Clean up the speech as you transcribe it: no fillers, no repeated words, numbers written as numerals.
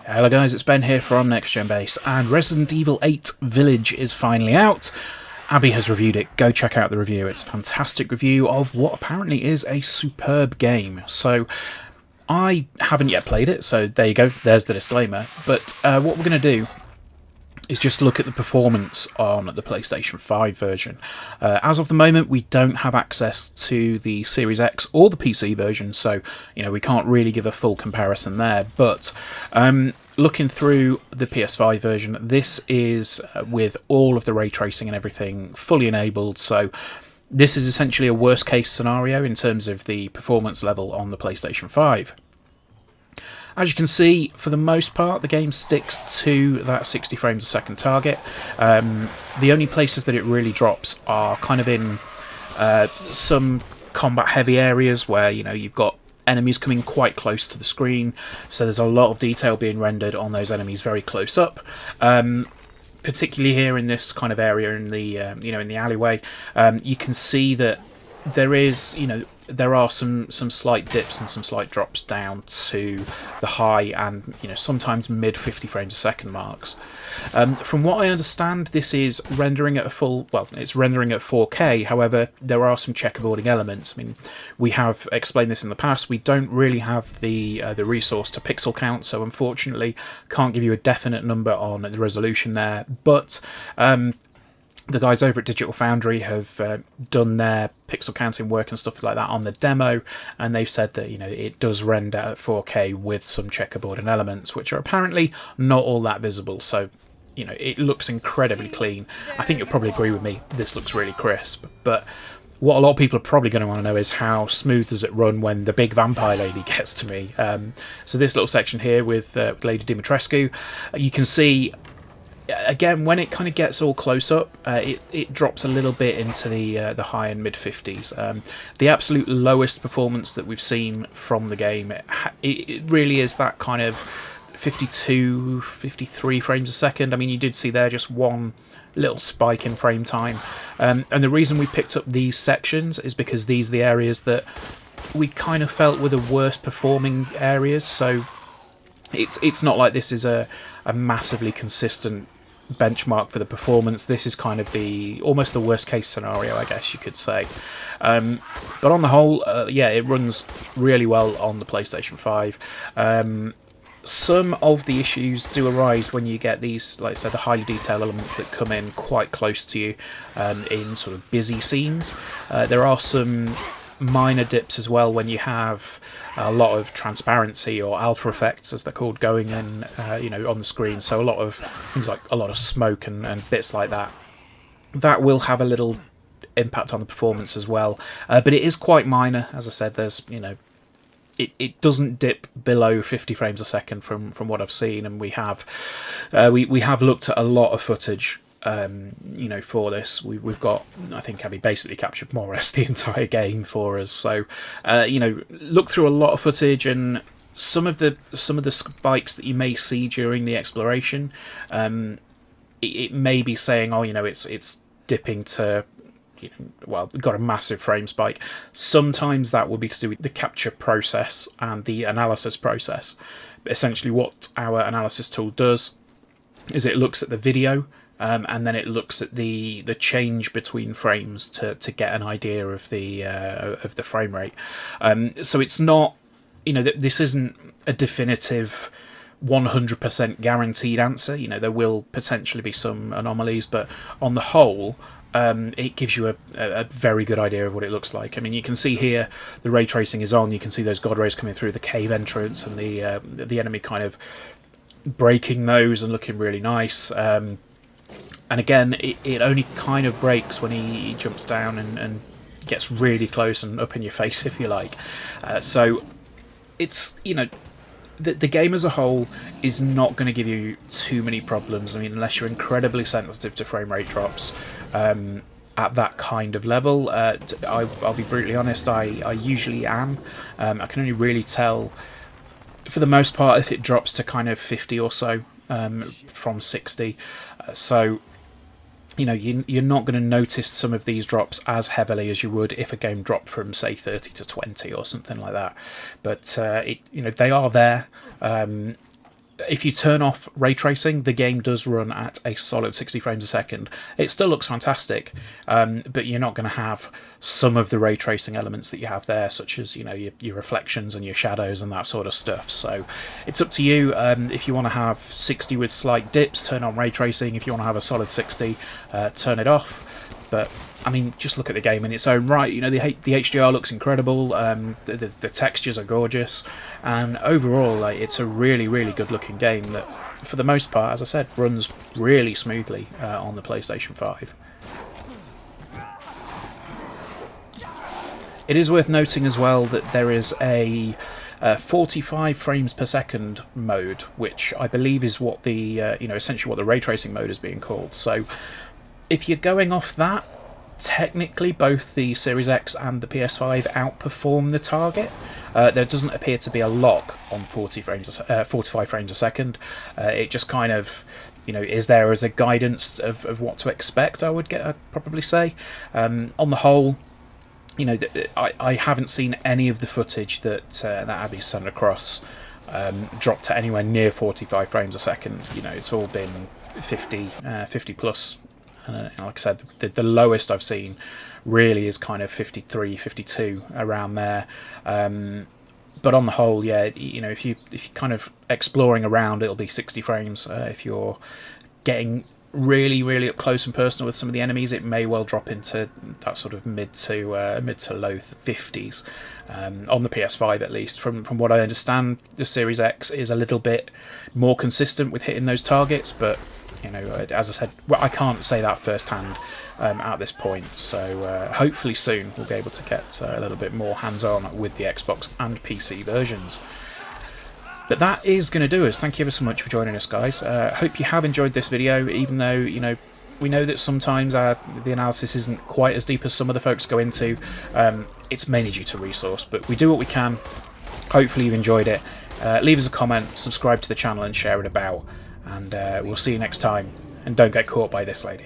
Hello guys, it's Ben here from Next Gen Base, and Resident Evil 8 Village is finally out. Abby has reviewed it. Go check out the review. It's a fantastic review of what apparently is a superb game. So I haven't yet played it, so there you go. There's the disclaimer. But what we're going to do is just look at the performance on the PlayStation 5 version. As of the moment, we don't have access to the Series X or the PC version, so we can't really give a full comparison there. But looking through the PS5 version, this is with all of the ray tracing and everything fully enabled, so this is essentially a worst case scenario in terms of the performance level on the PlayStation 5. As you can see, for the most part, the game sticks to that 60 frames a second target. The only places that it really drops are kind of in some combat-heavy areas where you've got enemies coming quite close to the screen, so there's a lot of detail being rendered on those enemies very close up. Particularly here in this kind of area in the in the alleyway, you can see that there are some slight dips and some slight drops down to the high and sometimes mid 50 frames a second marks. From what I understand, this is rendering at it's rendering at 4K. However, there are some checkerboarding elements. I mean, we have explained this in the past. We don't really have the resource to pixel count, so unfortunately, can't give you a definite number on the resolution there. But the guys over at Digital Foundry have done their pixel counting work and stuff like that on the demo, and they've said that it does render at 4K with some checkerboarding elements, which are apparently not all that visible. So it looks incredibly clean. I think you'll probably agree with me. This looks really crisp. But what a lot of people are probably going to want to know is how smooth does it run when the big vampire lady gets to me. So this little section here with Lady Dimitrescu, you can see. Again, when it kind of gets all close up, it drops a little bit into the high and mid 50s. The absolute lowest performance that we've seen from the game, it really is that kind of 52, 53 frames a second. I mean, you did see there just one little spike in frame time. And the reason we picked up these sections is because these are the areas that we kind of felt were the worst performing areas. So it's not like this is a massively consistent benchmark for the performance. This is kind of almost the worst case scenario, I guess you could say. But on the whole, it runs really well on the PlayStation 5. Some of the issues do arise when you get these, like I said, the highly detailed elements that come in quite close to you in sort of busy scenes. There are some minor dips as well when you have a lot of transparency or alpha effects, as they're called, going in, on the screen. So a lot of things like a lot of smoke and bits like that. That will have a little impact on the performance as well. But it is quite minor. As I said, there's it doesn't dip below 50 frames a second from what I've seen, and we have looked at a lot of footage. For this, we've got, I think Abby basically captured more or less the entire game for us. So, look through a lot of footage, and some of the spikes that you may see during the exploration, it may be saying, it's dipping to, got a massive frame spike. Sometimes that will be to do with the capture process and the analysis process. But essentially, what our analysis tool does is it looks at the video. And then it looks at the change between frames to get an idea of the frame rate. So it's not, this isn't a definitive 100% guaranteed answer. There will potentially be some anomalies, but on the whole, it gives you a very good idea of what it looks like. I mean, you can see here the ray tracing is on. You can see those god rays coming through the cave entrance and the enemy kind of breaking those and looking really nice. And again, it only kind of breaks when he jumps down and gets really close and up in your face, if you like. So it's, the game as a whole is not going to give you too many problems. I mean, unless you're incredibly sensitive to frame rate drops at that kind of level. I'll be brutally honest, I usually am. I can only really tell, for the most part, if it drops to kind of 50 or so from 60. So you're not going to notice some of these drops as heavily as you would if a game dropped from, say, 30 to 20 or something like that. But they are there. if you turn off ray tracing, the game does run at a solid 60 frames a second. It still looks fantastic, but you're not going to have some of the ray tracing elements that you have there, such as your reflections and your shadows and that sort of stuff. So it's up to you. If you want to have 60 with slight dips, turn on ray tracing. If you want to have a solid 60, turn it off. But I mean, just look at the game in its own right. The HDR looks incredible. The textures are gorgeous, and overall, it's a really, really good-looking game that, for the most part, as I said, runs really smoothly on the PlayStation 5. It is worth noting as well that there is a 45 frames per second mode, which I believe is what the essentially what the ray tracing mode is being called. So, if you're going off that, technically both the Series X and the PS5 outperform the target. There doesn't appear to be a lock on 45 frames a second. It just kind of, is there as a guidance of what to expect, I'd probably say. On the whole, I haven't seen any of the footage that Abby's sent across dropped to anywhere near 45 frames a second. It's all been 50 plus. Like I said, the lowest I've seen really is kind of 53, 52, around there. But on the whole, yeah, if you're kind of exploring around, it'll be 60 frames. If you're getting really, really up close and personal with some of the enemies, it may well drop into that sort of mid to low 50s. On the PS5, at least, from what I understand, the Series X is a little bit more consistent with hitting those targets, but as I said, I can't say that firsthand at this point, so hopefully soon we'll be able to get a little bit more hands-on with the Xbox and PC versions. But that is going to do us. Thank you ever so much for joining us, guys. Hope you have enjoyed this video, even though, we know that sometimes the analysis isn't quite as deep as some of the folks go into. It's mainly due to resource, but we do what we can. Hopefully you've enjoyed it. Leave us a comment, subscribe to the channel and share it about. And we'll see you next time. And don't get caught by this lady.